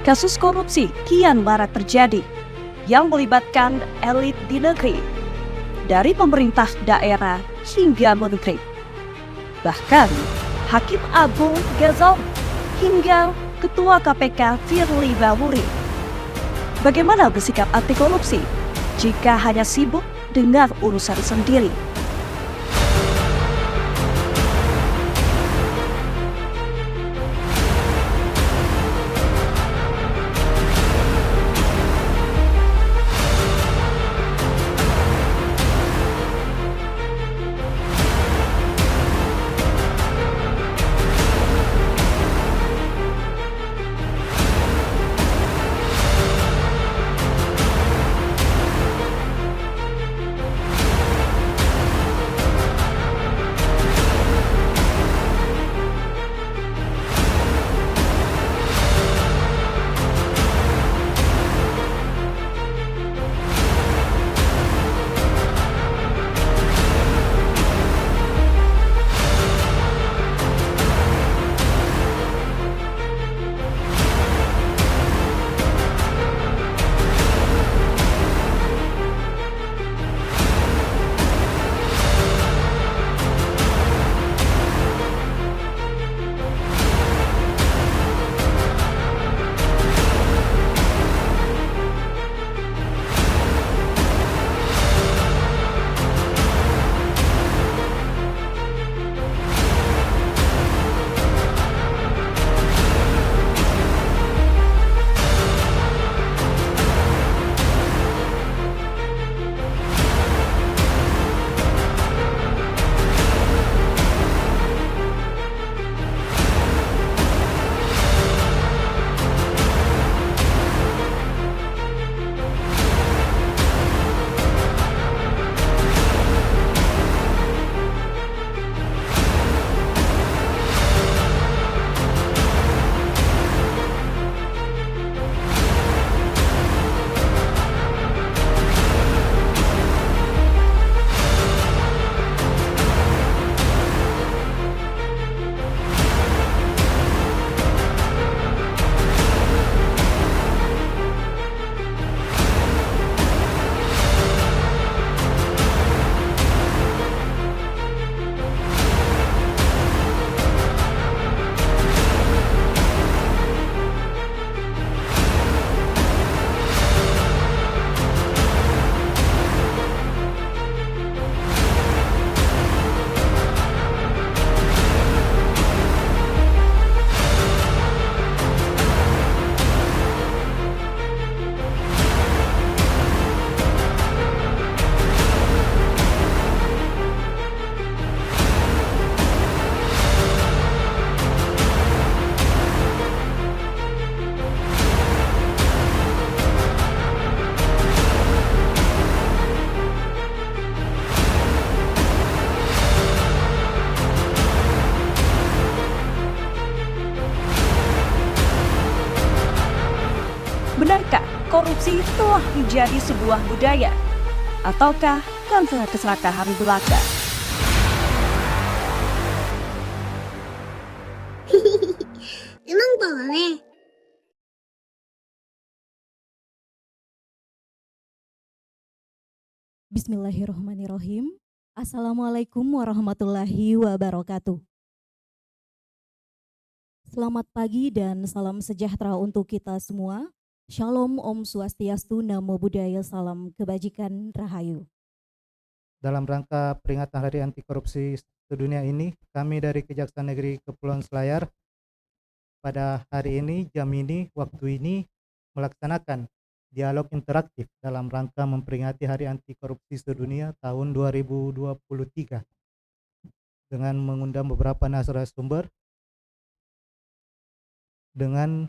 Kasus korupsi kian marak terjadi yang melibatkan elit di negeri, dari pemerintah daerah hingga menteri. Bahkan Hakim Agung Ghazali hingga Ketua KPK Firly Bahuri. Bagaimana bersikap anti korupsi jika hanya sibuk dengan urusan sendiri? Benarkah korupsi telah menjadi sebuah budaya? Ataukah karena keserakahan belaka? Emang boleh? Bismillahirrahmanirrahim. Assalamualaikum warahmatullahi wabarakatuh. Selamat pagi dan salam sejahtera untuk kita semua. Shalom, Om Swastiastu, Namo Buddhaya, salam kebajikan, Rahayu. Dalam rangka peringatan Hari Anti Korupsi Sedunia ini, kami dari Kejaksaan Negeri Kepulauan Selayar pada hari ini, jam ini, waktu ini melaksanakan dialog interaktif dalam rangka memperingati Hari Anti Korupsi Sedunia tahun 2023 dengan mengundang beberapa narasumber dengan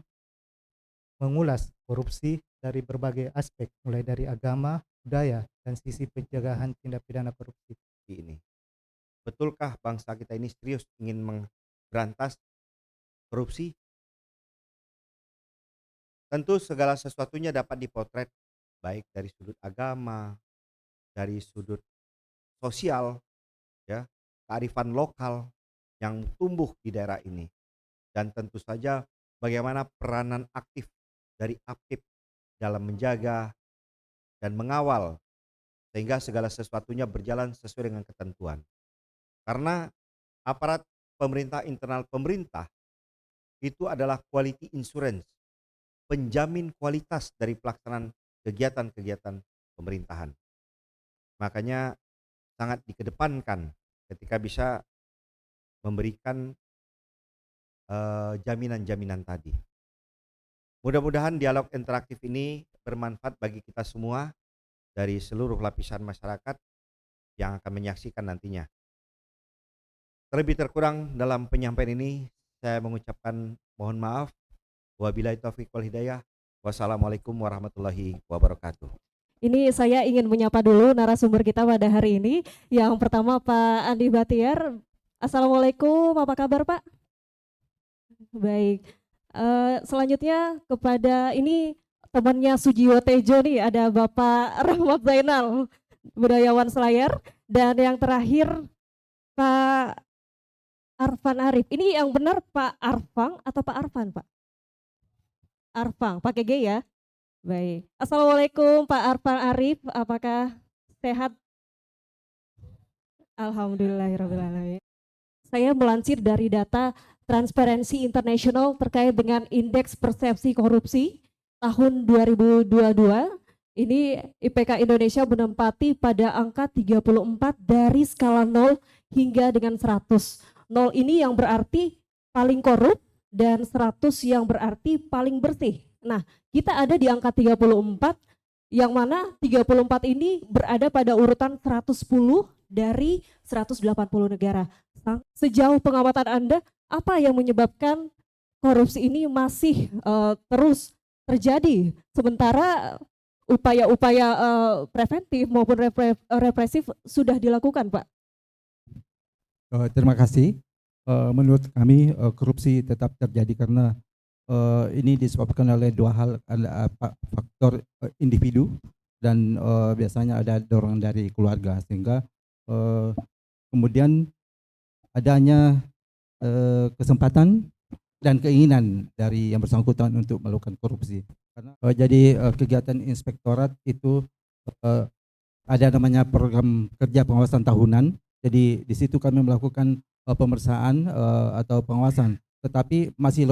mengulas korupsi dari berbagai aspek, mulai dari agama, budaya, dan sisi pencegahan tindak pidana korupsi ini. Betulkah bangsa kita ini serius ingin memberantas korupsi? Tentu segala sesuatunya dapat dipotret baik dari sudut agama, dari sudut sosial, ya, kearifan lokal yang tumbuh di daerah ini, dan tentu saja bagaimana peranan aktif dari Apip dalam menjaga dan mengawal sehingga segala sesuatunya berjalan sesuai dengan ketentuan. Karena aparat pemerintah internal pemerintah itu adalah quality insurance, penjamin kualitas dari pelaksanaan kegiatan-kegiatan pemerintahan. Makanya sangat dikedepankan ketika bisa memberikan jaminan-jaminan tadi. Mudah-mudahan dialog interaktif ini bermanfaat bagi kita semua dari seluruh lapisan masyarakat yang akan menyaksikan nantinya. Terlebih terkurang dalam penyampaian ini saya mengucapkan mohon maaf. Wabillahi taufiq wal hidayah. Wassalamualaikum warahmatullahi wabarakatuh. Ini saya ingin menyapa dulu narasumber kita pada hari ini. Yang pertama Pak Andi Batiar. Assalamualaikum, apa kabar Pak? Baik. Selanjutnya kepada ini temannya Sujiwo Tejo nih, ada Bapak Rahmat Zainal, budayawan Selayar. Dan yang terakhir Pak Arfan Arif. Ini yang benar Pak Arfang atau Pak Arfan Pak? Arfang, pakai G ya? Baik. Assalamualaikum Pak Arfan Arif, apakah sehat? Alhamdulillahirrahmanirrahim. Saya melansir dari data Transparency International terkait dengan Indeks Persepsi Korupsi tahun 2022. Ini IPK Indonesia menempati pada angka 34 dari skala 0 hingga dengan 100. 0 ini yang berarti paling korup dan 100 yang berarti paling bersih. Nah, kita ada di angka 34 yang mana 34 ini berada pada urutan 110 dari 180 negara. Sejauh pengamatan Anda, apa yang menyebabkan korupsi ini masih terus terjadi sementara upaya-upaya preventif maupun represif sudah dilakukan, Pak? Terima kasih. Menurut kami korupsi tetap terjadi karena ini disebabkan oleh dua hal, ada faktor individu dan biasanya ada dorongan dari keluarga, sehingga kemudian adanya kesempatan dan keinginan dari yang bersangkutan untuk melakukan korupsi. Karena jadi kegiatan inspektorat itu ada namanya program kerja pengawasan tahunan. Jadi di situ kami melakukan pemeriksaan atau pengawasan, tetapi masih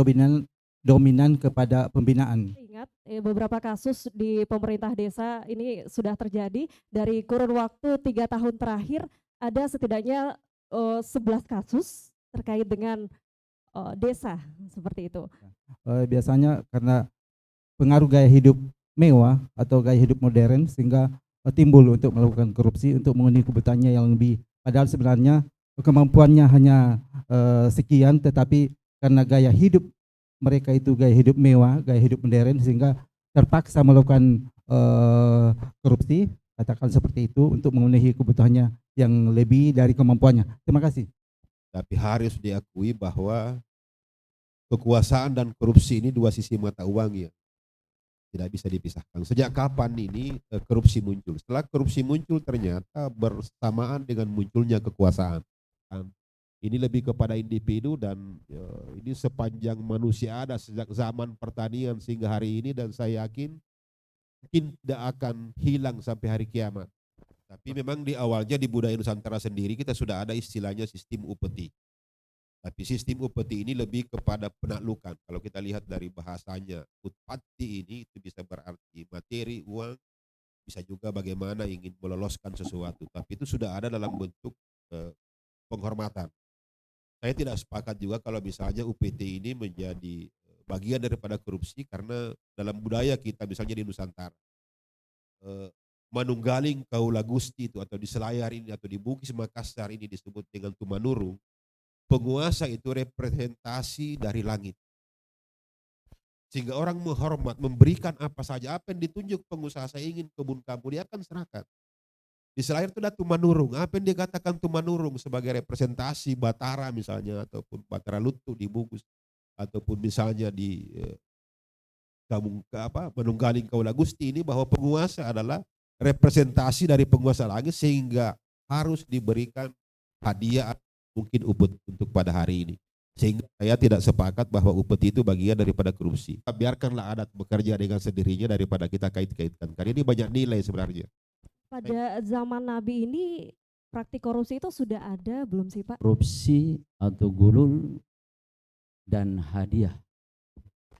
dominan kepada pembinaan. Ingat beberapa kasus di pemerintah desa ini sudah terjadi. Dari kurun waktu 3 tahun terakhir ada setidaknya 11 kasus terkait dengan desa seperti itu. Biasanya karena pengaruh gaya hidup mewah atau gaya hidup modern sehingga timbul untuk melakukan korupsi untuk memenuhi kebutuhannya yang lebih, padahal sebenarnya kemampuannya hanya sekian, tetapi karena gaya hidup mereka itu gaya hidup mewah, gaya hidup modern, sehingga terpaksa melakukan korupsi, katakan seperti itu, untuk memenuhi kebutuhannya yang lebih dari kemampuannya. Terima kasih. Tapi harus diakui bahwa kekuasaan dan korupsi ini dua sisi mata uang ya, tidak bisa dipisahkan. Sejak kapan ini korupsi muncul? Setelah korupsi muncul ternyata bersamaan dengan munculnya kekuasaan. Ini lebih kepada individu dan ini sepanjang manusia ada sejak zaman pertanian sehingga hari ini, dan saya yakin mungkin tidak akan hilang sampai hari kiamat. Tapi memang di awalnya di budaya Nusantara sendiri kita sudah ada istilahnya sistem upeti. Tapi sistem upeti ini lebih kepada penaklukan. Kalau kita lihat dari bahasanya, utpati ini itu bisa berarti materi, uang, bisa juga bagaimana ingin meloloskan sesuatu. Tapi itu sudah ada dalam bentuk penghormatan. Saya tidak sepakat juga kalau misalnya UPT ini menjadi bagian daripada korupsi, karena dalam budaya kita misalnya di Nusantara, Manunggaling Kaula Gusti itu atau di Selayar ini atau di Bugis Makassar ini disebut dengan Tumanurung. Penguasa itu representasi dari langit. Sehingga orang menghormat, memberikan apa saja, apa yang ditunjuk pengusaha, saya ingin kebun kamu, dia akan serahkan. Di Selayar itu ada Tumanurung, apa yang dikatakan Tumanurung sebagai representasi Batara misalnya, ataupun Batara Lutu di Bugis, ataupun misalnya di Manunggaling Kaula Gusti ini, bahwa penguasa adalah representasi dari penguasa langit, sehingga harus diberikan hadiah mungkin untuk pada hari ini. Sehingga saya tidak sepakat bahwa upeti itu bagian daripada korupsi. Biarkanlah adat bekerja dengan sendirinya daripada kita kait-kaitkan. Karena ini banyak nilai sebenarnya. Pada zaman Nabi ini praktik korupsi itu sudah ada belum sih Pak? Korupsi atau gulul dan hadiah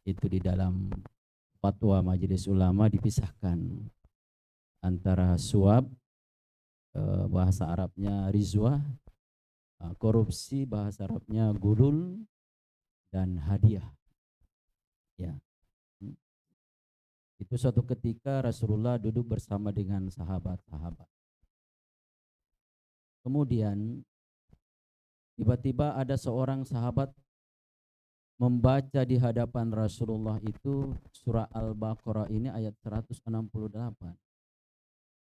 itu di dalam fatwa Majelis Ulama dipisahkan antara suap, bahasa Arabnya rizwah, korupsi bahasa Arabnya gulul, dan hadiah. Ya. Itu suatu ketika Rasulullah duduk bersama dengan sahabat-sahabat. Kemudian tiba-tiba ada seorang sahabat membaca di hadapan Rasulullah itu surah Al-Baqarah ini ayat 168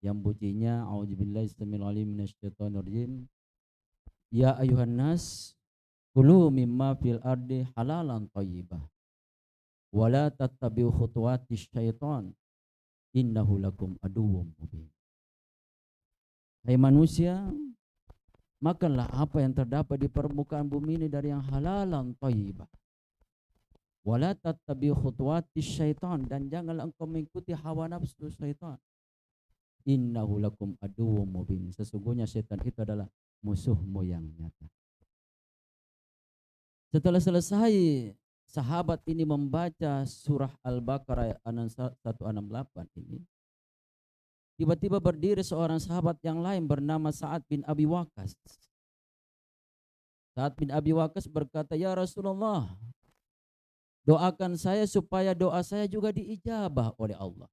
yang bunyinya a'udzubillahi samil alim minasyaitonir rajim ya ayuhan nas kulu mimma fil ardi halalan thayyibah wala tattabi'u khutuwatis syaitan innahu lakum aduwwum mubin. Hai manusia, makanlah apa yang terdapat di permukaan bumi ini dari yang halalan thayyibah. Wala tattabi'u khutuwatis syaitan, dan janganlah engkau mengikuti hawa nafsu syaitan. Innahu lakum aduwwum mubin. Sesungguhnya syaitan itu adalah musuhmu yang nyata. Setelah selesai sahabat ini membaca surah Al-Baqarah ayat 168 ini, tiba-tiba berdiri seorang sahabat yang lain bernama Sa'ad bin Abi Waqqas. Sa'ad bin Abi Waqqas berkata, "Ya Rasulullah, doakan saya supaya doa saya juga diijabah oleh Allah."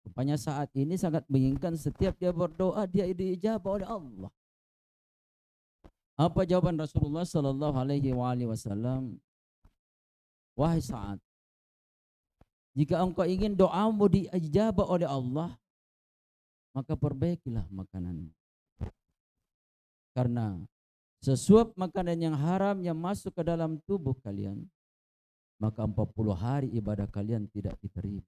Rupanya saat ini sangat menginginkan setiap dia berdoa dia diijabah oleh Allah. Apa jawaban Rasulullah sallallahu alaihi wasallam? Wahai Sa'ad, jika engkau ingin doamu diijabah oleh Allah, maka perbaikilah makananmu. Karena sesuap makanan yang haram yang masuk ke dalam tubuh kalian, maka 40 hari ibadah kalian tidak diterima.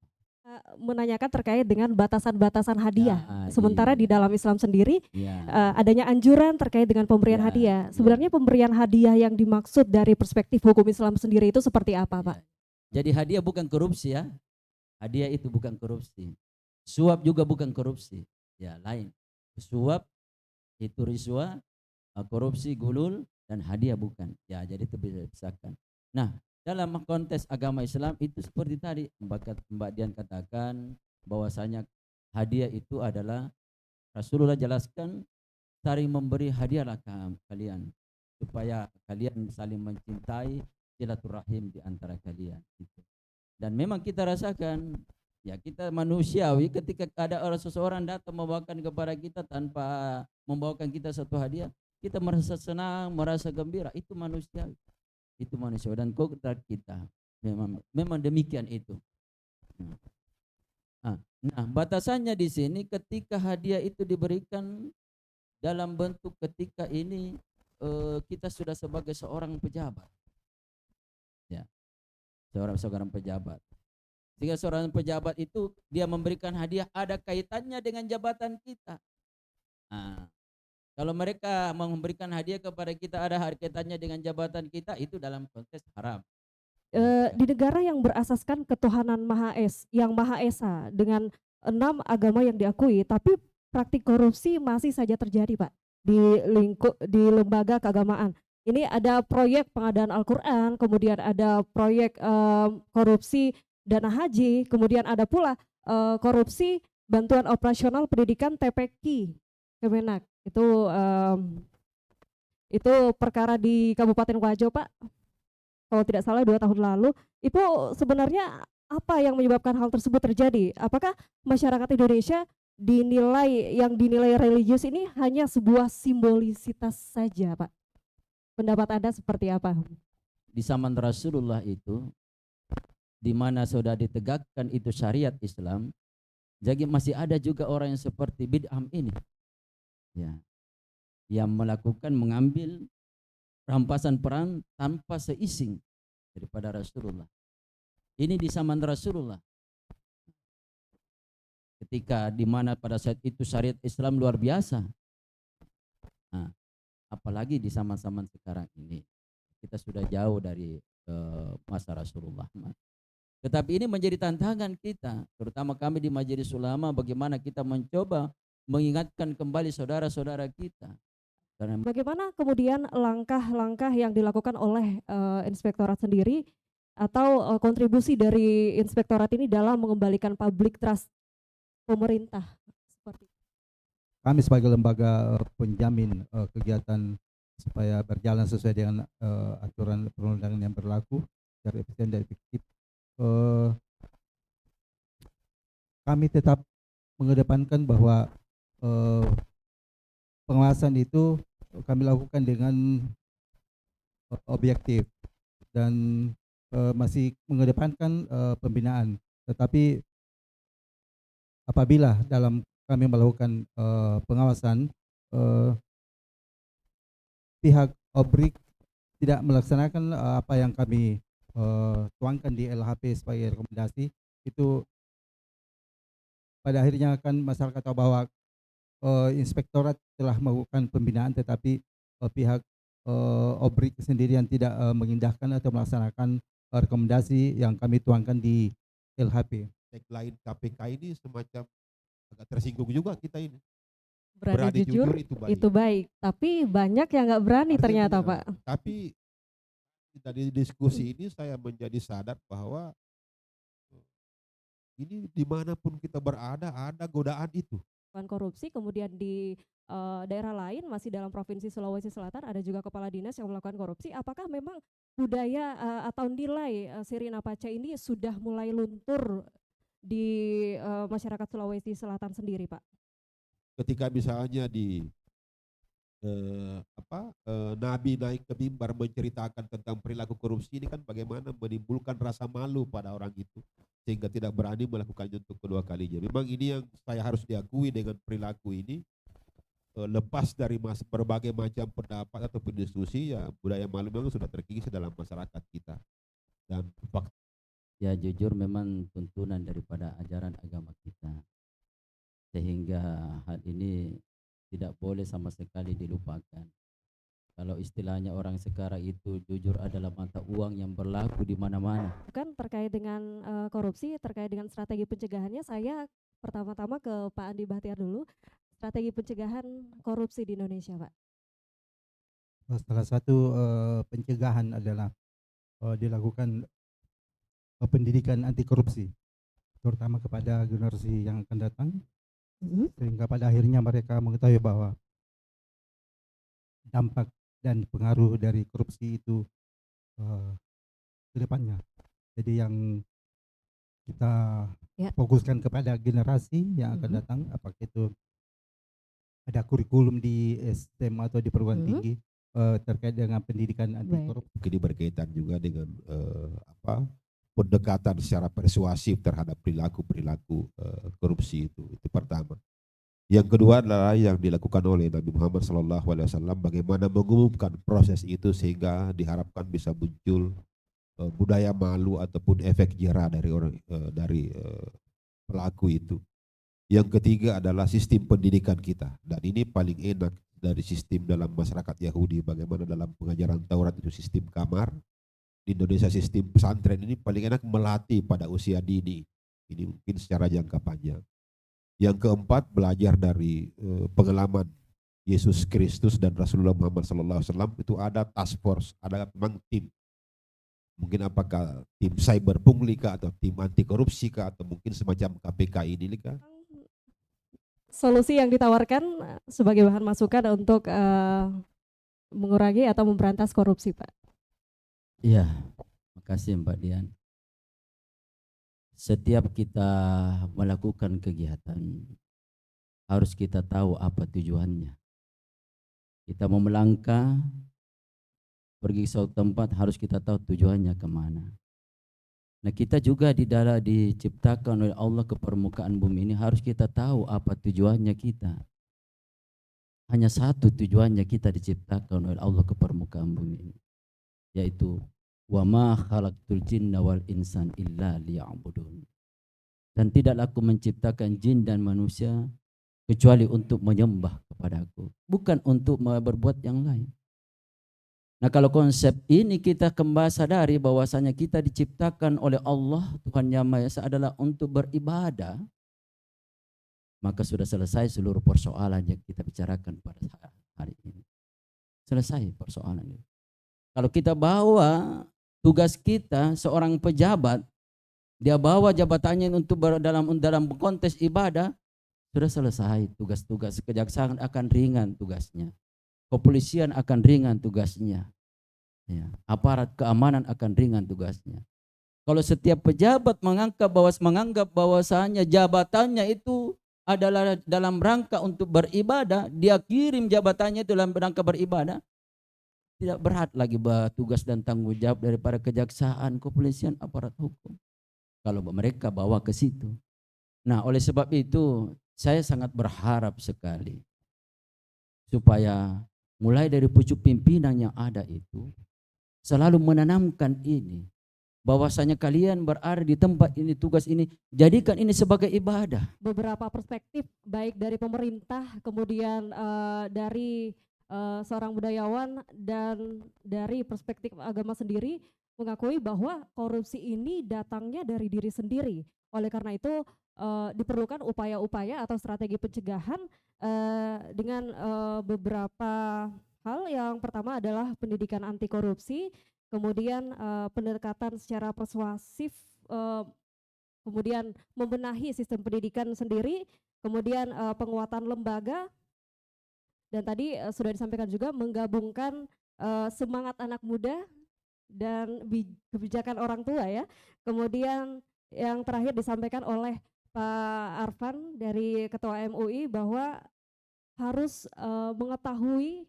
Menanyakan terkait dengan batasan-batasan hadiah. Ya, Sementara di dalam Islam sendiri Ya. adanya anjuran terkait dengan pemberian Ya, hadiah. ya. Sebenarnya pemberian hadiah yang dimaksud dari perspektif hukum Islam sendiri itu seperti apa, Pak? Jadi hadiah bukan korupsi ya. Hadiah itu bukan korupsi. Suap juga bukan korupsi. Ya, lain. Suap itu riswa, korupsi gulul, dan hadiah bukan. Ya, jadi itu bisa dipisahkan. Nah, dalam konteks agama Islam itu seperti tadi Mbak Dian katakan bahwasanya hadiah itu adalah Rasulullah jelaskan saling memberi hadiahlah kalian supaya kalian saling mencintai, silaturahim di antara kalian gitu. Dan memang kita rasakan ya, kita manusiawi ketika ada orang seseorang datang membawakan kepada kita tanpa membawakan kita satu hadiah, kita merasa senang, merasa gembira, itu manusiawi. Itu manusia dan kodrat kita memang demikian itu. Nah, batasannya di sini ketika hadiah itu diberikan dalam bentuk ketika ini kita sudah sebagai seorang pejabat, ya, seorang pejabat. Jika seorang pejabat itu dia memberikan hadiah ada kaitannya dengan jabatan kita. Nah, kalau mereka memberikan hadiah kepada kita ada kaitannya dengan jabatan kita, itu dalam konteks haram. Di negara yang berasaskan ketuhanan yang Maha Esa dengan 6 agama yang diakui, tapi praktik korupsi masih saja terjadi, Pak, di lembaga keagamaan. Ini ada proyek pengadaan Al-Quran, kemudian ada proyek korupsi dana haji, kemudian ada pula korupsi bantuan operasional pendidikan TPQ Kemenak. Itu perkara di Kabupaten Wajo, Pak, kalau tidak salah 2 tahun lalu. Itu sebenarnya apa yang menyebabkan hal tersebut terjadi? Apakah masyarakat Indonesia yang dinilai religius ini hanya sebuah simbolisitas saja, Pak? Pendapat Anda seperti apa? Di zaman Rasulullah itu, di mana sudah ditegakkan itu syariat Islam, jadi masih ada juga orang yang seperti bid'ah ini. Ya, yang mengambil rampasan peran tanpa seizin daripada Rasulullah. Ini di zaman Rasulullah. Ketika di mana pada saat itu syariat Islam luar biasa. Nah, apalagi di zaman-zaman sekarang ini. kita sudah jauh dari masa Rasulullah. Tetapi ini menjadi tantangan kita, terutama kami di Majelis Ulama, bagaimana kita mencoba mengingatkan kembali saudara-saudara kita. Karena Bagaimana kemudian langkah-langkah yang dilakukan oleh inspektorat sendiri atau kontribusi dari inspektorat ini dalam mengembalikan public trust pemerintah seperti itu? Kami sebagai lembaga penjamin kegiatan supaya berjalan sesuai dengan aturan perundangan yang berlaku secara efisien dan efektif, kami tetap mengedepankan bahwa pengawasan itu kami lakukan dengan objektif dan masih mengedepankan pembinaan. Tetapi apabila dalam kami melakukan pengawasan, pihak OBRIK tidak melaksanakan apa yang kami tuangkan di LHP sebagai rekomendasi, itu pada akhirnya akan masyarakat tahu bahwa inspektorat telah melakukan pembinaan, tetapi pihak OBRIK sendiri yang tidak mengindahkan atau melaksanakan rekomendasi yang kami tuangkan di LHP. Tagline KPK ini semacam agak tersinggung juga kita ini. Berani jujur itu baik, tapi banyak yang nggak berani Artinya ternyata benar. Pak. Tapi dari diskusi ini saya menjadi sadar bahwa ini dimanapun kita berada ada godaan itu. Korupsi, kemudian di daerah lain masih dalam provinsi Sulawesi Selatan ada juga kepala dinas yang melakukan korupsi. Apakah memang budaya atau nilai Sirina Pace ini sudah mulai luntur di masyarakat Sulawesi Selatan sendiri, Pak? Ketika misalnya Nabi naik ke mimbar menceritakan tentang perilaku korupsi ini, kan bagaimana menimbulkan rasa malu pada orang itu sehingga tidak berani melakukannya untuk kedua kalinya. Memang ini yang saya harus diakui dengan perilaku ini, lepas dari berbagai macam pendapat atau diskusi, ya budaya malu memang sudah terkikis dalam masyarakat kita. Dan ya jujur memang tuntunan daripada ajaran agama kita, sehingga hal ini tidak boleh sama sekali dilupakan. Kalau istilahnya orang sekarang itu jujur adalah mata uang yang berlaku di mana-mana. Kan terkait dengan korupsi, terkait dengan strategi pencegahannya, saya pertama-tama ke Pak Andi Bahtiar dulu. Strategi pencegahan korupsi di Indonesia, Pak. Salah satu pencegahan adalah dilakukan pendidikan anti korupsi, terutama kepada generasi yang akan datang, sehingga pada akhirnya mereka mengetahui bahwa dampak dan pengaruh dari korupsi itu ke depannya. Jadi yang kita fokuskan kepada generasi yang akan datang, apakah itu ada kurikulum di STM atau di perguruan tinggi terkait dengan pendidikan anti korupsi. ini berkaitan juga dengan pendekatan secara persuasif terhadap perilaku korupsi itu pertama. Yang kedua adalah yang dilakukan oleh Nabi Muhammad SAW, bagaimana mengumumkan proses itu sehingga diharapkan bisa muncul budaya malu ataupun efek jera dari pelaku itu. Yang ketiga adalah sistem pendidikan kita, dan ini paling enak dari sistem dalam masyarakat Yahudi, bagaimana dalam pengajaran Taurat itu sistem kamar. Di Indonesia sistem pesantren ini paling enak melatih pada usia dini, ini mungkin secara jangka panjang. Yang keempat, belajar dari pengalaman Yesus Kristus dan Rasulullah Muhammad SAW, itu ada task force, ada memang tim. Mungkin apakah tim cyber pungli kah, atau tim anti korupsi kah, atau mungkin semacam KPK ini kah? Solusi yang ditawarkan sebagai bahan masukan untuk mengurangi atau memberantas korupsi, Pak. Iya, makasih Mbak Dian. Setiap kita melakukan kegiatan, harus kita tahu apa tujuannya. Kita mau melangkah, pergi ke suatu tempat, harus kita tahu tujuannya kemana. Nah, kita juga diciptakan oleh Allah ke permukaan bumi ini, harus kita tahu apa tujuannya kita. Hanya satu tujuannya kita diciptakan oleh Allah ke permukaan bumi ini, yaitu wa ma khalaqtul jinna wal insan illa liya'budun. Dan tidaklah aku menciptakan jin dan manusia kecuali untuk menyembah kepadaku, bukan untuk berbuat yang lain. Nah, kalau konsep ini kita kembali sadari bahwasanya kita diciptakan oleh Allah Tuhan Yang Maha Esa adalah untuk beribadah, maka sudah selesai seluruh persoalan yang kita bicarakan pada hari ini. Selesai persoalan itu. Kalau kita bawa tugas kita seorang pejabat, dia bawa jabatannya untuk dalam konteks ibadah, sudah selesai tugas-tugas. Kejaksaan akan ringan tugasnya, kepolisian akan ringan tugasnya, ya, aparat keamanan akan ringan tugasnya. Kalau setiap pejabat menganggap bahwasanya jabatannya itu adalah dalam rangka untuk beribadah, dia kirim jabatannya itu dalam rangka beribadah, tidak berat lagi tugas dan tanggung jawab daripada kejaksaan, kepolisian, aparat hukum. Kalau mereka bawa ke situ. Nah, oleh sebab itu saya sangat berharap sekali supaya mulai dari pucuk pimpinan yang ada itu selalu menanamkan ini, bahwasanya kalian berada di tempat ini, tugas ini, jadikan ini sebagai ibadah. Beberapa perspektif baik dari pemerintah, kemudian dari seorang budayawan dan dari perspektif agama sendiri mengakui bahwa korupsi ini datangnya dari diri sendiri. Oleh karena itu diperlukan upaya-upaya atau strategi pencegahan dengan beberapa hal. Yang pertama adalah pendidikan anti korupsi, kemudian pendekatan secara persuasif, kemudian membenahi sistem pendidikan sendiri, kemudian penguatan lembaga, dan tadi sudah disampaikan juga menggabungkan semangat anak muda dan kebijakan orang tua ya. Kemudian yang terakhir disampaikan oleh Pak Arfan dari Ketua MUI bahwa harus mengetahui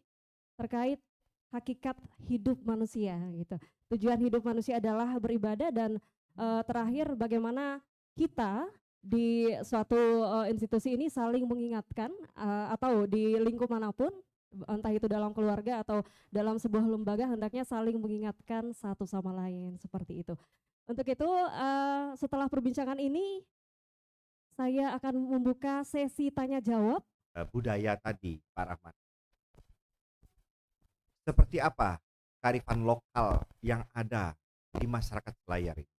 terkait hakikat hidup manusia gitu. Tujuan hidup manusia adalah beribadah, dan terakhir bagaimana kita di suatu institusi ini saling mengingatkan atau di lingkup manapun, entah itu dalam keluarga atau dalam sebuah lembaga, hendaknya saling mengingatkan satu sama lain, seperti itu. Untuk itu setelah perbincangan ini saya akan membuka sesi tanya jawab. Budaya tadi, Pak Rahmat. Seperti apa kearifan lokal yang ada di masyarakat Selayar ini?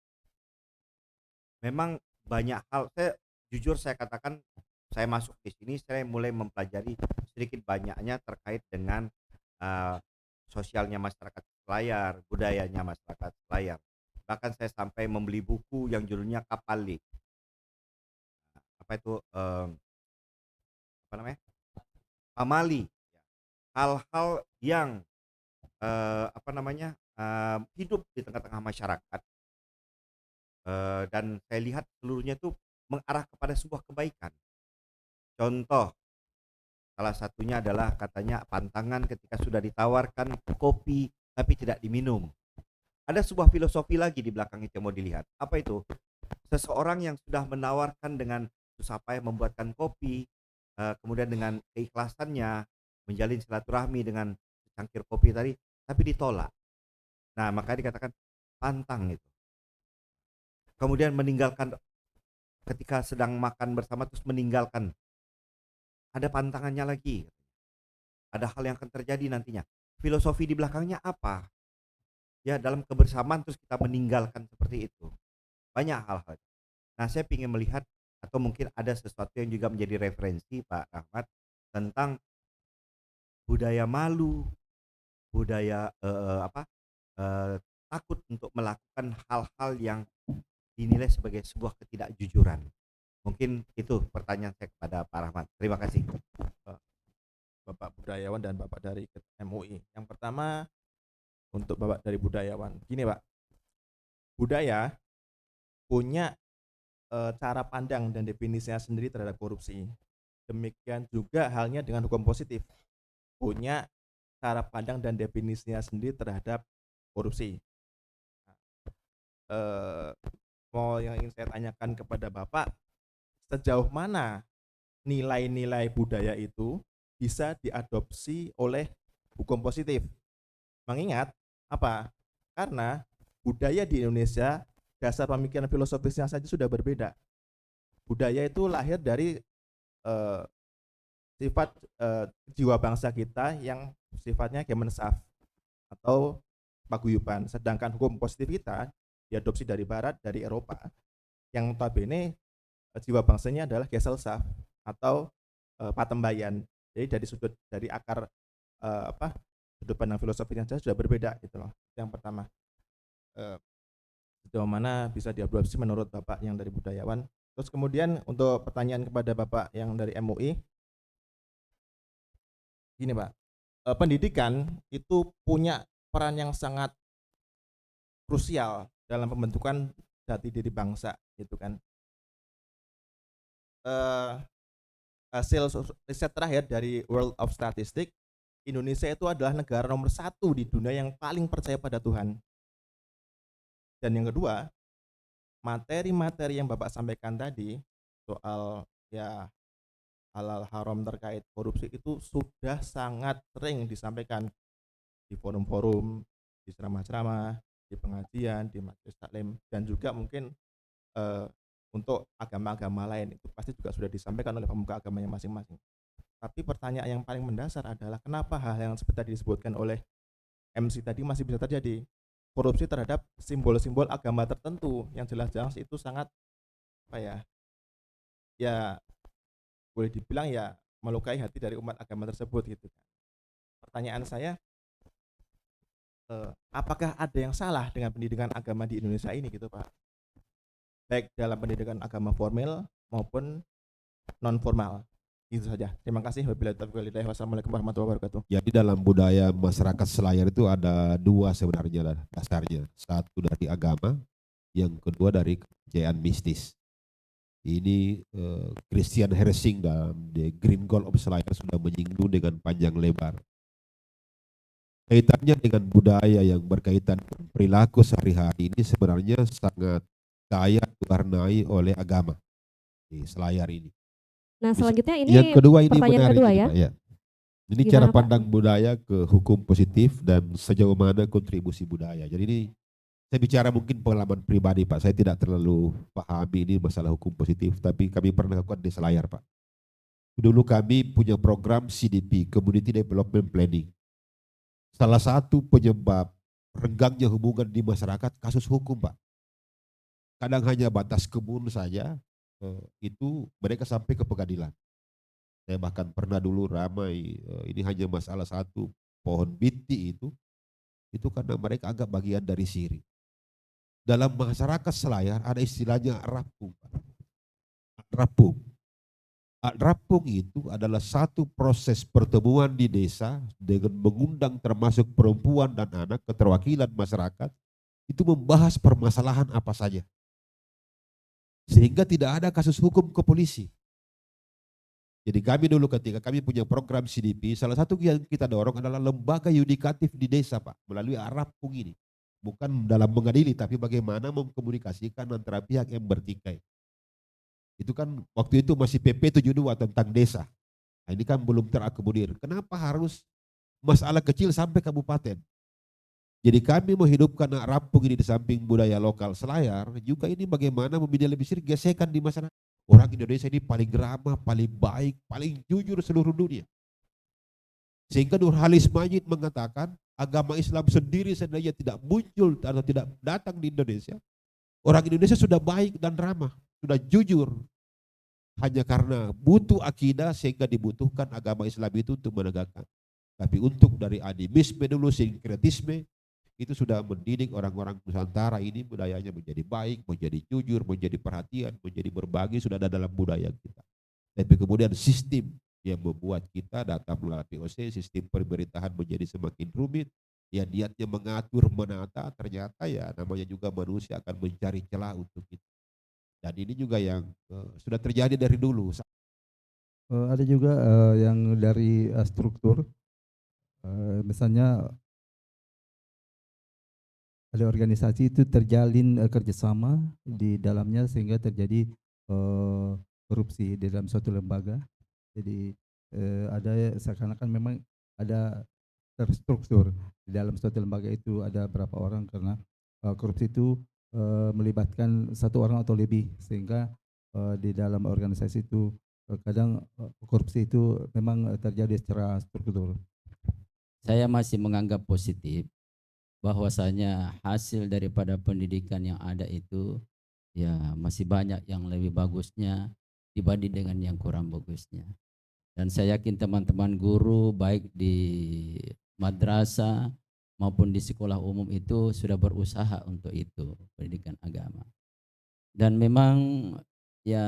Memang banyak hal, jujur saya katakan, saya masuk di sini, saya mulai mempelajari sedikit banyaknya terkait dengan sosialnya masyarakat Selayar, budayanya masyarakat Selayar. Bahkan saya sampai membeli buku yang judulnya Kapali. Apa itu? Apa namanya? Amali. Hal-hal yang hidup di tengah-tengah masyarakat, dan saya lihat seluruhnya itu mengarah kepada sebuah kebaikan. Contoh, salah satunya adalah katanya pantangan ketika sudah ditawarkan kopi tapi tidak diminum. Ada sebuah filosofi lagi di belakang itu yang mau dilihat. Apa itu? Seseorang yang sudah menawarkan dengan susah payah membuatkan kopi, kemudian dengan keikhlasannya menjalin silaturahmi dengan cangkir kopi tadi, tapi ditolak. Nah, maka dikatakan pantang itu. Kemudian meninggalkan ketika sedang makan bersama terus meninggalkan. Ada pantangannya lagi. Ada hal yang akan terjadi nantinya. Filosofi di belakangnya apa? Ya, dalam kebersamaan terus kita meninggalkan seperti itu. Banyak hal-hal. Nah, saya ingin melihat atau mungkin ada sesuatu yang juga menjadi referensi Pak Rahmat tentang budaya malu, budaya takut untuk melakukan hal-hal yang dinilai sebagai sebuah ketidakjujuran. Mungkin itu pertanyaan saya kepada Pak Rahmat. Terima kasih. Bapak budayawan dan Bapak dari MUI. Yang pertama untuk Bapak dari budayawan. Gini Pak, budaya punya cara pandang dan definisinya sendiri terhadap korupsi. Demikian juga halnya dengan hukum positif, punya cara pandang dan definisinya sendiri terhadap korupsi. Mau yang ingin saya tanyakan kepada Bapak, sejauh mana nilai-nilai budaya itu bisa diadopsi oleh hukum positif? Mengingat apa? Karena budaya di Indonesia, dasar pemikiran filosofisnya saja sudah berbeda. Budaya itu lahir dari sifat jiwa bangsa kita yang sifatnya Gemenschaft atau paguyuban. Sedangkan hukum positif kita diadopsi dari Barat, dari Eropa, yang notabene jiwa bangsanya adalah Gesellschaft atau patembayan. Jadi dari akar sudut pandang filosofinya saja sudah berbeda gitu loh. Yang pertama, sejauh mana bisa diadopsi menurut Bapak yang dari budayawan. Terus kemudian untuk pertanyaan kepada Bapak yang dari MUI, gini Pak, pendidikan itu punya peran yang sangat krusial dalam pembentukan jati diri bangsa gitu kan. Hasil riset terakhir dari World of Statistics, Indonesia itu adalah negara nomor 1 di dunia yang paling percaya pada Tuhan. Dan yang kedua, materi-materi yang Bapak sampaikan tadi soal ya halal haram terkait korupsi itu sudah sangat sering disampaikan di forum-forum, di ceramah-ceramah, di pengajian, di majelis taklim, dan juga mungkin untuk agama-agama lain itu pasti juga sudah disampaikan oleh pemuka agamanya masing-masing. Tapi pertanyaan yang paling mendasar adalah kenapa hal yang seperti tadi disebutkan oleh MC tadi masih bisa terjadi? Korupsi terhadap simbol-simbol agama tertentu yang jelas-jelas itu sangat ya boleh dibilang ya melukai hati dari umat agama tersebut gitu kan. Pertanyaan saya, apakah ada yang salah dengan pendidikan agama di Indonesia ini gitu Pak? Baik dalam pendidikan agama formal maupun non formal. Itu saja. Terima kasih. Wabillahi taufiq wal hidayah. Wassalamualaikum warahmatullahi wabarakatuh. Jadi dalam budaya masyarakat Selayar itu ada dua sebenarnya dasarnya. Satu dari agama, yang kedua dari kepercayaan mistis. Ini Christian Hersing dalam The Green Gold of Selayar sudah menyinggung dengan panjang lebar. Kaitannya dengan budaya yang berkaitan dengan perilaku sehari-hari ini sebenarnya sangat kaya diwarnai oleh agama di Selayar ini. Nah selanjutnya ini yang kedua ini pertanyaan menarik kedua ini, ya. Pak, ya. Ini Gimana, cara Pak? pandang budaya ke hukum positif dan sejauh mana kontribusi budaya. Jadi ini saya bicara mungkin pengalaman pribadi Pak. Saya tidak terlalu pahami ini masalah hukum positif, tapi kami pernah lakukan di Selayar Pak. Dulu kami punya program CDP, Community Development Planning. Salah satu penyebab renggangnya hubungan di masyarakat kasus hukum Pak. Kadang hanya batas kebun saja, itu mereka sampai ke pengadilan. Saya bahkan pernah dulu ramai, ini hanya masalah satu pohon binti itu karena mereka anggap bagian dari siri. Dalam masyarakat Selayar ada istilahnya rapung. Rapung. Rapung itu adalah satu proses pertemuan di desa dengan mengundang termasuk perempuan dan anak, keterwakilan masyarakat, itu membahas permasalahan apa saja. Sehingga tidak ada kasus hukum ke polisi. Jadi kami dulu ketika kami punya program CDP, salah satu yang kita dorong adalah lembaga yudikatif di desa Pak, melalui rapung ini. Bukan dalam mengadili, tapi bagaimana mengkomunikasikan antara pihak yang bertikai. Itu kan waktu itu masih PP 72 tentang desa. Nah, ini kan belum terakomodir. Kenapa harus masalah kecil sampai kabupaten? Jadi kami menghidupkan rapung ini di samping budaya lokal Selayar, juga ini bagaimana meminimalisir gesekan di masyarakat. Orang Indonesia ini paling ramah, paling baik, paling jujur seluruh dunia. Sehingga Nurhalis Majid mengatakan agama Islam sendiri sebenarnya tidak muncul atau tidak datang di Indonesia. Orang Indonesia sudah baik dan ramah, sudah jujur. Hanya karena butuh akidah sehingga dibutuhkan agama Islam itu untuk menegakkan. Tapi untuk dari animisme dulu, sinkretisme, itu sudah mendidik orang-orang Nusantara ini budayanya menjadi baik, menjadi jujur, menjadi perhatian, menjadi berbagi, sudah ada dalam budaya kita. Tapi kemudian sistem yang membuat kita datang melalui POC, sistem pemerintahan menjadi semakin rumit, ya niatnya mengatur, menata, ternyata ya namanya juga manusia akan mencari celah untuk itu. Dan ini juga yang sudah terjadi dari dulu. Ada juga yang dari struktur, misalnya ada organisasi itu terjalin kerjasama di dalamnya sehingga terjadi korupsi di dalam suatu lembaga. Jadi ada seakan-akan memang ada terstruktur di dalam suatu lembaga itu ada berapa orang karena korupsi itu melibatkan satu orang atau lebih sehingga di dalam organisasi itu kadang korupsi itu memang terjadi secara struktur. Saya masih menganggap positif bahwasanya hasil daripada pendidikan yang ada itu ya masih banyak yang lebih bagusnya dibanding dengan yang kurang bagusnya. Dan saya yakin teman-teman guru baik di madrasah maupun di sekolah umum itu sudah berusaha untuk itu, pendidikan agama. Dan memang ya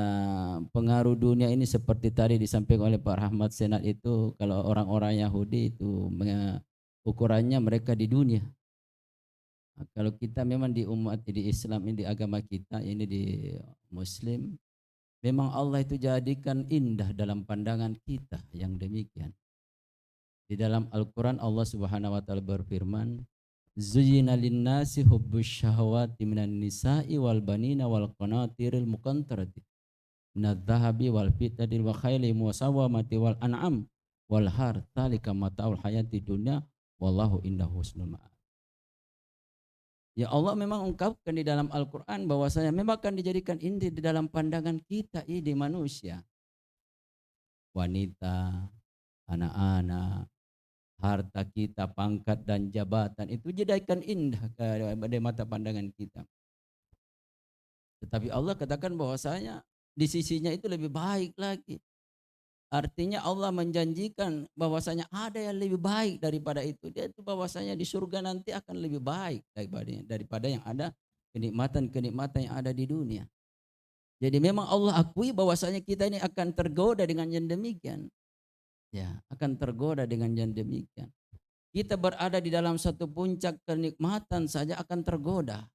pengaruh dunia ini seperti tadi disampaikan oleh Pak Rahmat Senat itu, kalau orang-orang Yahudi itu ukurannya mereka di dunia. Nah, kalau kita memang di umat di Islam ini, di agama kita ini, di Muslim, memang Allah itu jadikan indah dalam pandangan kita yang demikian. Di dalam Al-Quran Allah Subhanahu wa Ta'ala berfirman, Zuyyina linnasi hubbus syahawati minan nisa'i wal banina wal qanatiril muqantarati minadh dhahabi wal fiddati wa khayli musawwamati wal an'am wal har dzalika mata'ul hayati dunya wallahu indahu husnul ma'ab. Ya Allah memang ungkapkan di dalam Al-Quran bahwasanya memang akan dijadikan indah di dalam pandangan kita ini manusia. Wanita, anak-anak, harta kita, pangkat dan jabatan itu jadikan indah pada mata pandangan kita. Tetapi Allah katakan bahwasanya di sisinya itu lebih baik lagi. Artinya Allah menjanjikan bahwasanya ada yang lebih baik daripada itu. Dia itu bahwasanya di surga nanti akan lebih baik daripada yang ada kenikmatan-kenikmatan yang ada di dunia. Jadi memang Allah akui bahwasanya kita ini akan tergoda dengan yang demikian. Ya, akan tergoda dengan yang demikian. Kita berada di dalam satu puncak kenikmatan saja akan tergoda.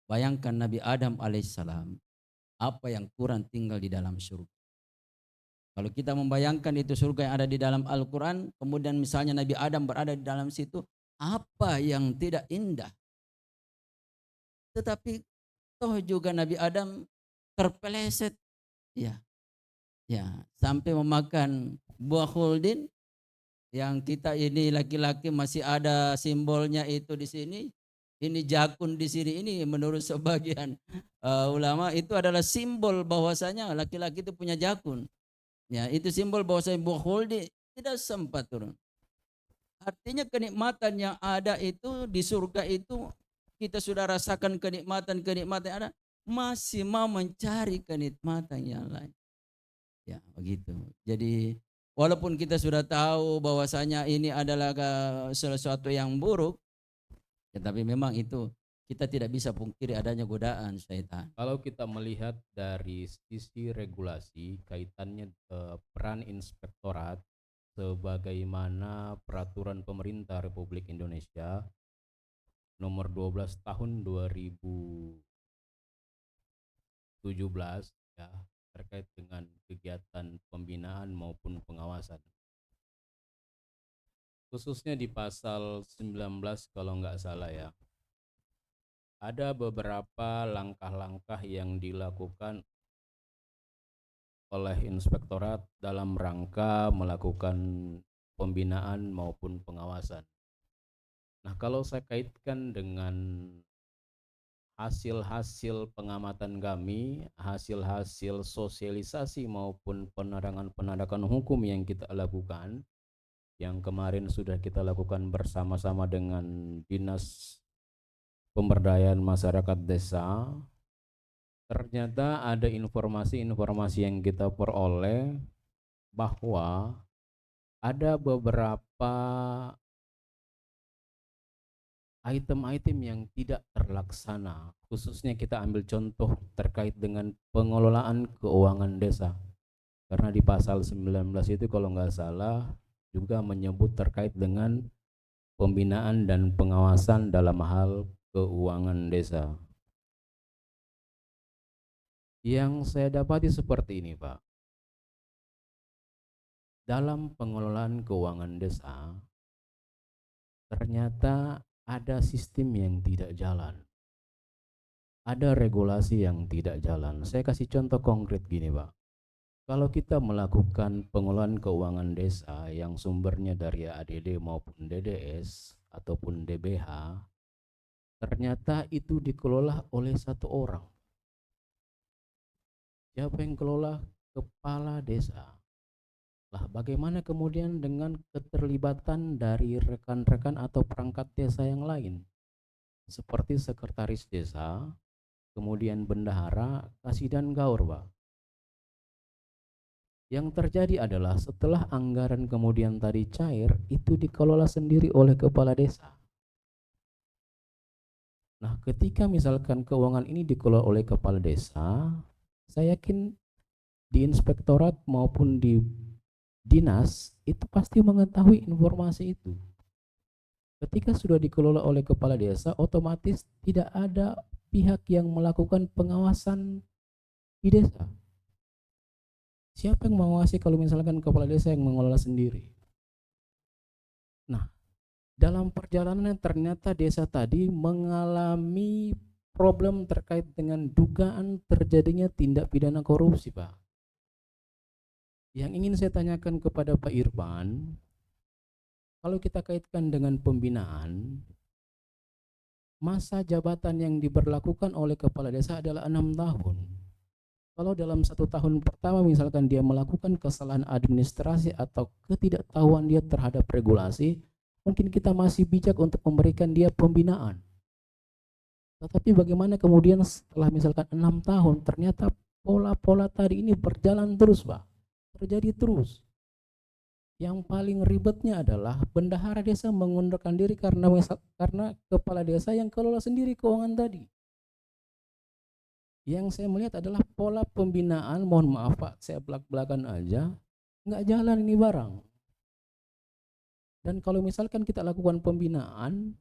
Bayangkan Nabi Adam alaihissalam, apa yang kurang tinggal di dalam surga. Kalau kita membayangkan itu surga yang ada di dalam Al-Quran, kemudian misalnya Nabi Adam berada di dalam situ, apa yang tidak indah. Tetapi toh juga Nabi Adam terpeleset, ya, sampai memakan buah khuldin, yang kita ini laki-laki masih ada simbolnya itu di sini, ini jakun di sini, ini menurut sebagian ulama itu adalah simbol bahwasanya laki-laki itu punya jakun. Ya, itu simbol bahwasanya buah khuldin tidak sempat turun. Artinya kenikmatan yang ada itu di surga itu kita sudah rasakan kenikmatan-kenikmatan yang ada, masih mau mencari kenikmatan yang lain. Ya, begitu. Jadi walaupun kita sudah tahu bahwasanya ini adalah sesuatu yang buruk, ya, tapi memang itu kita tidak bisa pungkiri adanya godaan syaitan. Kalau kita melihat dari sisi regulasi kaitannya peran inspektorat sebagaimana peraturan pemerintah Republik Indonesia nomor 12 tahun 2017 ya, terkait dengan kegiatan pembinaan maupun pengawasan. Khususnya di pasal 19 kalau nggak salah ya. Ada beberapa langkah-langkah yang dilakukan oleh inspektorat dalam rangka melakukan pembinaan maupun pengawasan. Nah, kalau saya kaitkan dengan hasil-hasil pengamatan kami, hasil-hasil sosialisasi maupun penerangan hukum yang kita lakukan, yang kemarin sudah kita lakukan bersama-sama dengan Dinas Pemberdayaan Masyarakat Desa, ternyata ada informasi-informasi yang kita peroleh bahwa ada beberapa item-item yang tidak terlaksana. Khususnya kita ambil contoh terkait dengan pengelolaan keuangan desa. Karena di pasal 19 itu kalau nggak salah juga menyebut terkait dengan pembinaan dan pengawasan dalam hal keuangan desa. Yang saya dapati seperti ini, Pak. Dalam pengelolaan keuangan desa, ternyata ada sistem yang tidak jalan. Ada regulasi yang tidak jalan. Saya kasih contoh konkret gini, Pak. Kalau kita melakukan pengelolaan keuangan desa yang sumbernya dari ADD maupun DDS ataupun DBH, ternyata itu dikelola oleh satu orang. Siapa yang kelola? Kepala desa. Lah, bagaimana kemudian dengan keterlibatan dari rekan-rekan atau perangkat desa yang lain? seperti sekretaris desa, kemudian bendahara, kasih dan gaur, Pak. Yang terjadi adalah setelah anggaran kemudian tadi cair, itu dikelola sendiri oleh kepala desa. Nah, ketika misalkan keuangan ini dikelola oleh kepala desa, saya yakin di inspektorat maupun di dinas itu pasti mengetahui informasi itu. Ketika sudah dikelola oleh kepala desa, otomatis tidak ada pihak yang melakukan pengawasan di desa. Siapa yang mengawasi kalau misalkan kepala desa yang mengelola sendiri? Nah, dalam perjalanan ternyata desa tadi mengalami problem terkait dengan dugaan terjadinya tindak pidana korupsi, Pak. Yang ingin saya tanyakan kepada Pak Irfan, kalau kita kaitkan dengan pembinaan, masa jabatan yang diberlakukan oleh kepala desa adalah 6 tahun. Kalau dalam 1 tahun pertama misalkan dia melakukan kesalahan administrasi atau ketidaktahuan dia terhadap regulasi, mungkin kita masih bijak untuk memberikan dia pembinaan. Tetapi bagaimana kemudian setelah misalkan 6 tahun, ternyata pola-pola tadi ini berjalan terus, Pak. Terjadi terus. Yang paling ribetnya adalah bendahara desa mengundurkan diri karena kepala desa yang kelola sendiri keuangan tadi. Yang saya melihat adalah pola pembinaan, mohon maaf Pak, saya belak-belakan aja, nggak jalan ini barang. Dan kalau misalkan kita lakukan pembinaan,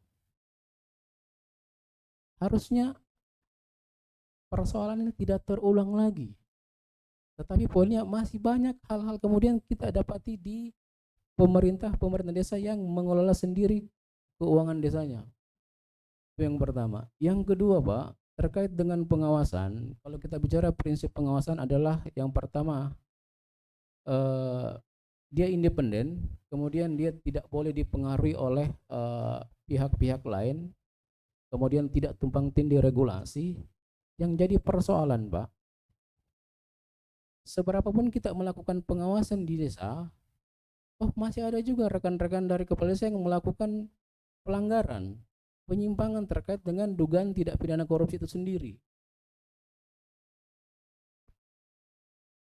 harusnya persoalan ini tidak terulang lagi. Tetapi poinnya masih banyak hal-hal kemudian kita dapati di pemerintah desa yang mengelola sendiri keuangan desanya. Itu yang pertama. Yang kedua, Pak, terkait dengan pengawasan, kalau kita bicara prinsip pengawasan adalah yang pertama, dia independen, kemudian dia tidak boleh dipengaruhi oleh pihak-pihak lain, kemudian tidak tumpang tindih regulasi. Yang jadi persoalan, Pak, seberapapun kita melakukan pengawasan di desa, masih ada juga rekan-rekan dari kepala desa yang melakukan pelanggaran, penyimpangan terkait dengan dugaan tidak pidana korupsi itu sendiri.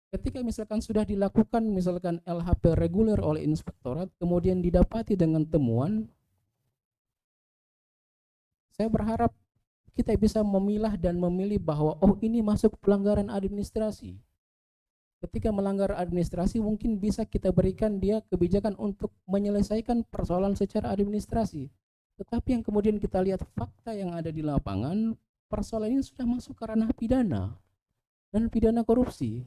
Ketika misalkan sudah dilakukan misalkan LHP reguler oleh inspektorat, kemudian didapati dengan temuan, saya berharap kita bisa memilah dan memilih bahwa ini masuk pelanggaran administrasi. Ketika melanggar administrasi mungkin bisa kita berikan dia kebijakan untuk menyelesaikan persoalan secara administrasi. Tetapi yang kemudian kita lihat fakta yang ada di lapangan, persoalan ini sudah masuk ke ranah pidana dan pidana korupsi.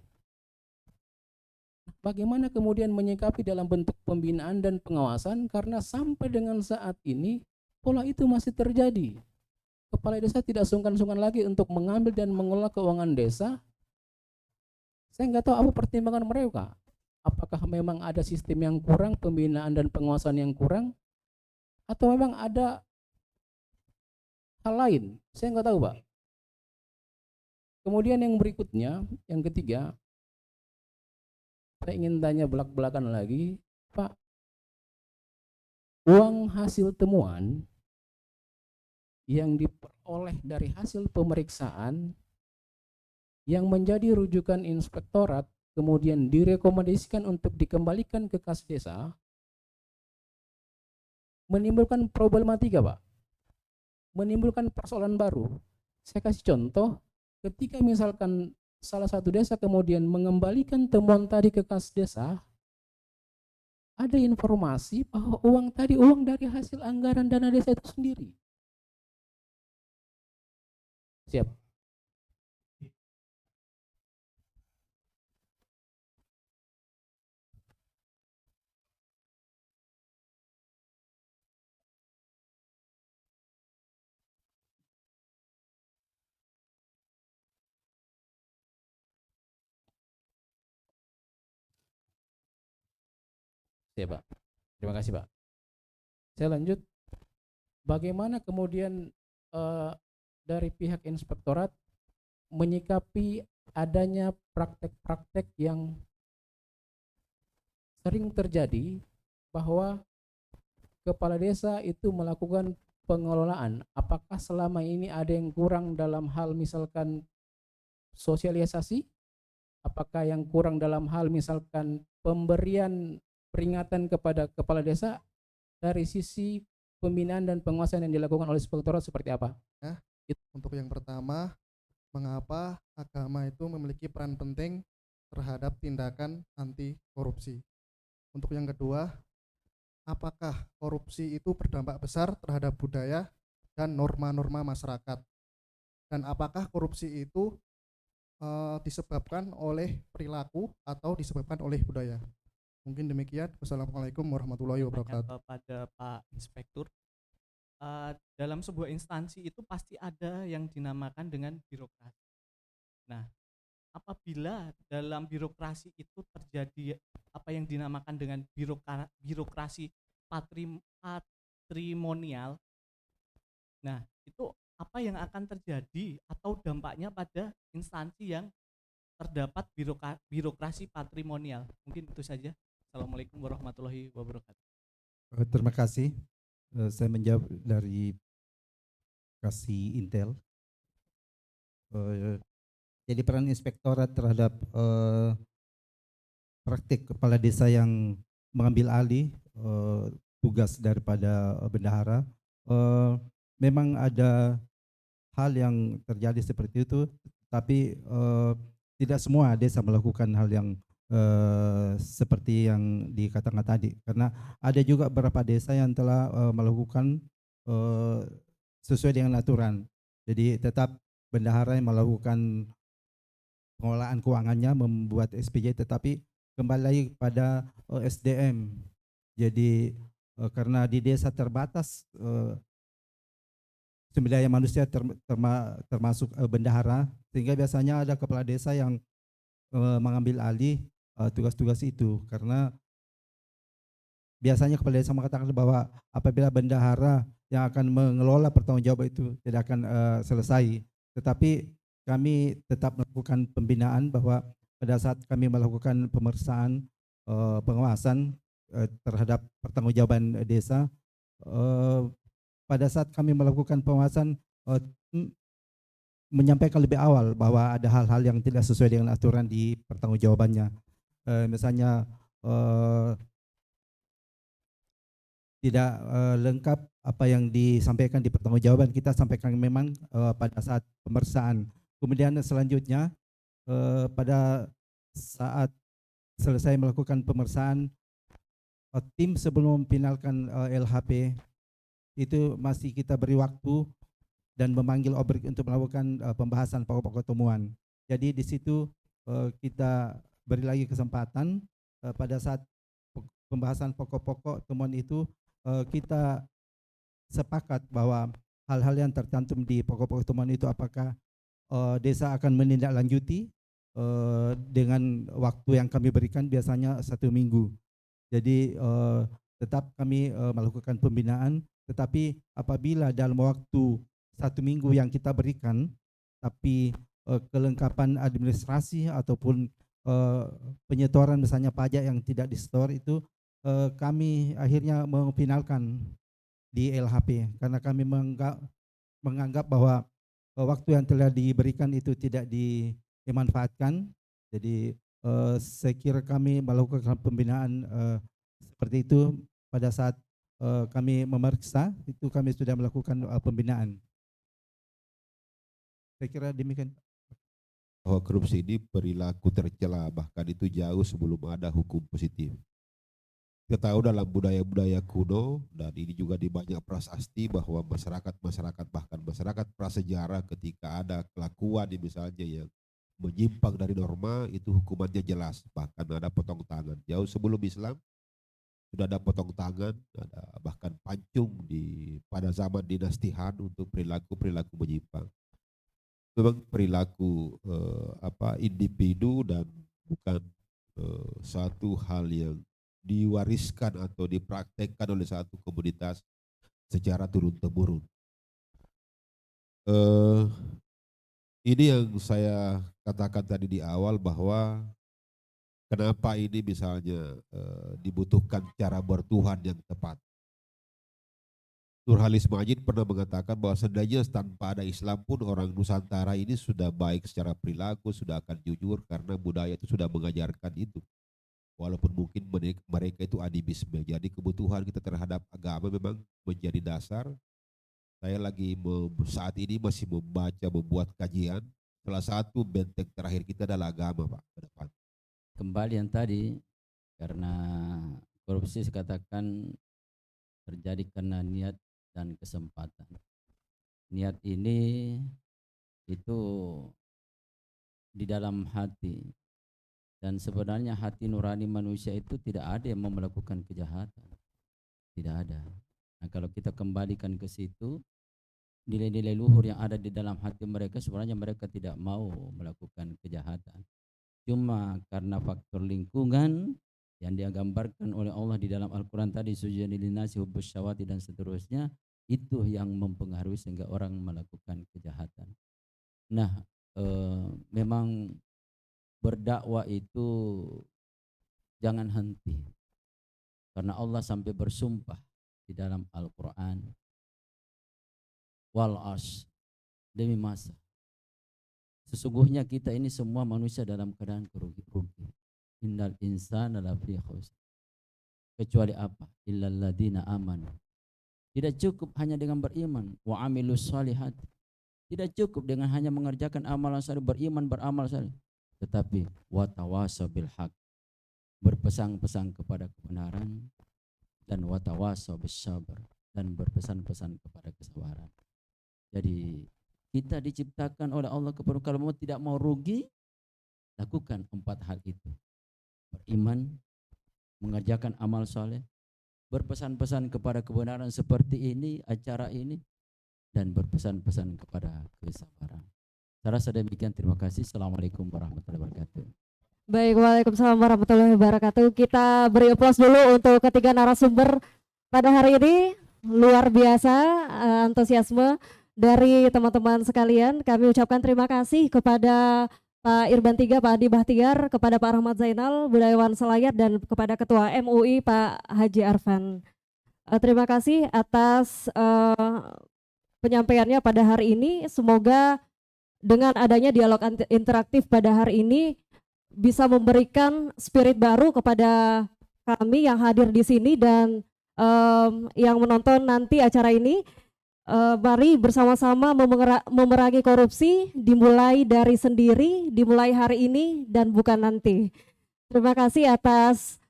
Bagaimana kemudian menyikapi dalam bentuk pembinaan dan pengawasan, karena sampai dengan saat ini pola itu masih terjadi. Kepala desa tidak sungkan-sungkan lagi untuk mengambil dan mengelola keuangan desa. Saya nggak tahu apa pertimbangan mereka. Apakah memang ada sistem yang kurang, pembinaan dan pengawasan yang kurang, atau memang ada hal lain? Saya nggak tahu, Pak. Kemudian yang berikutnya, yang ketiga, saya ingin tanya belak-belakan lagi, Pak, uang hasil temuan yang diperoleh dari hasil pemeriksaan yang menjadi rujukan inspektorat kemudian direkomendasikan untuk dikembalikan ke kas desa, menimbulkan problematika, Pak. Menimbulkan persoalan baru. Saya kasih contoh, ketika misalkan salah satu desa kemudian mengembalikan temuan tadi ke kas desa, ada informasi bahwa uang tadi uang dari hasil anggaran dana desa itu sendiri. Siap. Siap, Pak. Terima kasih, Pak. Saya lanjut. Bagaimana kemudian dari pihak inspektorat menyikapi adanya praktek-praktek yang sering terjadi bahwa kepala desa itu melakukan pengelolaan, apakah selama ini ada yang kurang dalam hal misalkan sosialisasi? Apakah yang kurang dalam hal misalkan pemberian peringatan kepada kepala desa dari sisi pembinaan dan penguasaan yang dilakukan oleh inspektorat seperti apa? Untuk yang pertama, mengapa agama itu memiliki peran penting terhadap tindakan anti korupsi. Untuk yang kedua, apakah korupsi itu berdampak besar terhadap budaya dan norma-norma masyarakat. Dan apakah korupsi itu disebabkan oleh perilaku atau disebabkan oleh budaya. Mungkin demikian. Wassalamualaikum warahmatullahi wabarakatuh. Kepada Pak Inspektur, dalam sebuah instansi itu pasti ada yang dinamakan dengan birokrasi. Nah, apabila dalam birokrasi itu terjadi apa yang dinamakan dengan birokrasi patrimonial, nah itu apa yang akan terjadi atau dampaknya pada instansi yang terdapat birokrasi patrimonial. Mungkin itu saja. Assalamualaikum warahmatullahi wabarakatuh. Terima kasih. Saya menjawab dari kasih Intel. Jadi peran inspektorat terhadap praktik kepala desa yang mengambil alih tugas daripada bendahara, memang ada hal yang terjadi seperti itu, tapi tidak semua desa melakukan hal yang seperti yang dikatakan tadi, karena ada juga beberapa desa yang telah melakukan sesuai dengan aturan. Jadi tetap bendahara yang melakukan pengelolaan keuangannya, membuat SPJ, tetapi kembali lagi pada SDM. Jadi karena di desa terbatas sumber daya manusia termasuk bendahara, sehingga biasanya ada kepala desa yang mengambil alih tugas-tugas itu, karena biasanya kepala desa mengatakan bahwa apabila bendahara yang akan mengelola pertanggungjawaban itu tidak akan selesai, tetapi kami tetap melakukan pembinaan bahwa pada saat kami melakukan pemeriksaan pengawasan terhadap pertanggungjawaban desa, pada saat kami melakukan pengawasan menyampaikan lebih awal bahwa ada hal-hal yang tidak sesuai dengan aturan di pertanggungjawabannya. Misalnya tidak lengkap apa yang disampaikan di pertanggungjawaban, kita sampaikan memang pada saat pemeriksaan. Kemudian selanjutnya pada saat selesai melakukan pemeriksaan, tim sebelum memfinalkan LHP itu masih kita beri waktu dan memanggil OBRIK untuk melakukan pembahasan pokok-pokok temuan. Jadi di situ kita beri lagi kesempatan pada saat pembahasan pokok-pokok temuan itu kita sepakat bahwa hal-hal yang tercantum di pokok-pokok temuan itu apakah desa akan menindaklanjuti dengan waktu yang kami berikan, biasanya 1 minggu. Jadi tetap kami melakukan pembinaan, tetapi apabila dalam waktu 1 minggu yang kita berikan, tapi kelengkapan administrasi ataupun penyetoran misalnya pajak yang tidak disetor itu, kami akhirnya memfinalkan di LHP, karena kami menganggap bahwa waktu yang telah diberikan itu tidak dimanfaatkan. Jadi saya kira kami melakukan pembinaan seperti itu pada saat kami memeriksa, itu kami sudah melakukan pembinaan. Saya kira demikian. Bahwa korupsi ini perilaku tercela, bahkan itu jauh sebelum ada hukum positif. Kita tahu dalam budaya-budaya kuno, dan ini juga di banyak prasasti, bahwa masyarakat bahkan masyarakat prasejarah ketika ada kelakuan misalnya yang menyimpang dari norma, itu hukumannya jelas, bahkan ada potong tangan. Jauh sebelum Islam sudah ada potong tangan, ada bahkan pancung pada zaman dinasti Han untuk perilaku menyimpang. Memang perilaku individu dan bukan suatu hal yang diwariskan atau dipraktekkan oleh satu komunitas secara turun-temurun. Ini yang saya katakan tadi di awal, bahwa kenapa ini misalnya dibutuhkan cara bertuhan yang tepat. Nurhalis Majid pernah mengatakan bahwa seandainya tanpa ada Islam pun orang Nusantara ini sudah baik secara perilaku, sudah akan jujur karena budaya itu sudah mengajarkan itu. Walaupun mungkin mereka itu animisme. Jadi kebutuhan kita terhadap agama memang menjadi dasar. Saya lagi saat ini masih membuat kajian. Salah satu benteng terakhir kita adalah agama, Pak, ke depan. Kembali yang tadi, karena korupsi saya katakan terjadi karena niat dan kesempatan. Niat ini itu di dalam hati, dan sebenarnya hati nurani manusia itu tidak ada yang mau melakukan kejahatan, tidak ada. Nah, kalau kita kembalikan ke situ, nilai-nilai luhur yang ada di dalam hati mereka, sebenarnya mereka tidak mau melakukan kejahatan. Cuma karena faktor lingkungan yang dia gambarkan oleh Allah di dalam Al-Quran tadi, sujudin linnasi hubbus syahwati dan seterusnya, itu yang mempengaruhi sehingga orang melakukan kejahatan. Nah, memang berdakwah itu jangan henti, karena Allah sampai bersumpah di dalam Al-Quran, wal as, demi masa, sesungguhnya kita ini semua manusia dalam keadaan rugi. Innal insana lafi khusr, kecuali apa? Illal ladzina amanu. Tidak cukup hanya dengan beriman, wa amilus shalihat. Tidak cukup dengan hanya mengerjakan amalan saleh, beriman, beramal saleh, tetapi wa tawasaw bil haq, berpesan-pesan kepada kebenaran, dan wa tawasaw bis sabr, dan berpesan-pesan kepada kesabaran. Jadi kita diciptakan oleh Allah kepada, kalau tidak mau rugi, lakukan 4 hal itu. Beriman, mengerjakan amal soleh, berpesan-pesan kepada kebenaran seperti ini, acara ini, dan berpesan-pesan kepada kesabaran. Saya rasa demikian, terima kasih. Assalamualaikum warahmatullahi wabarakatuh. Baik, waalaikumsalam warahmatullahi wabarakatuh. Kita beri aplaus dulu untuk ketiga narasumber pada hari ini. Luar biasa antusiasme dari teman-teman sekalian. Kami ucapkan terima kasih kepada Pak Irban III, Pak Adi Bahtiar, kepada Pak Rahmat Zainal, Budayawan Selayar, dan kepada Ketua MUI Pak Haji Arfan. Terima kasih atas penyampaiannya pada hari ini. Semoga dengan adanya dialog interaktif pada hari ini bisa memberikan spirit baru kepada kami yang hadir di sini dan yang menonton nanti acara ini. Mari bersama-sama memerangi korupsi, dimulai dari sendiri, dimulai hari ini dan bukan nanti. Terima kasih atas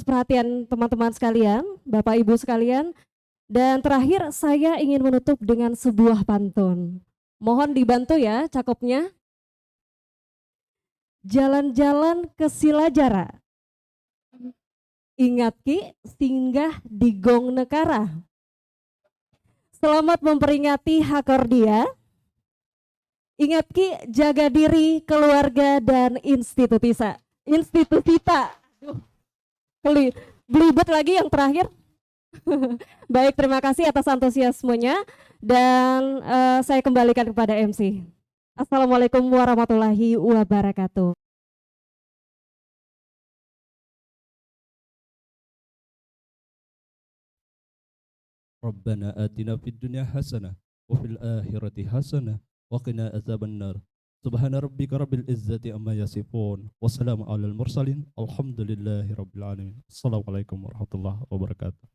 perhatian teman-teman sekalian, Bapak Ibu sekalian. Dan terakhir saya ingin menutup dengan sebuah pantun. Mohon dibantu ya cakepnya. Jalan-jalan ke Silajara, ingat ki singgah di Gong Nekara. Selamat memperingati Hakordia. Ingat ki jaga diri, keluarga, dan institusi kita. Belibet lagi yang terakhir. Baik, terima kasih atas antusiasmenya dan saya kembalikan kepada MC. Assalamualaikum warahmatullahi wabarakatuh. Rabbana atina fid dunya hasanah wa fil akhirati hasanah wa qina adzabannar. Subhana rabbika rabbil izzati amma yasifun. Wassalamu alal mursalin. Alhamdulillahi rabbil alamin. Assalamualaikum warahmatullahi wabarakatuh.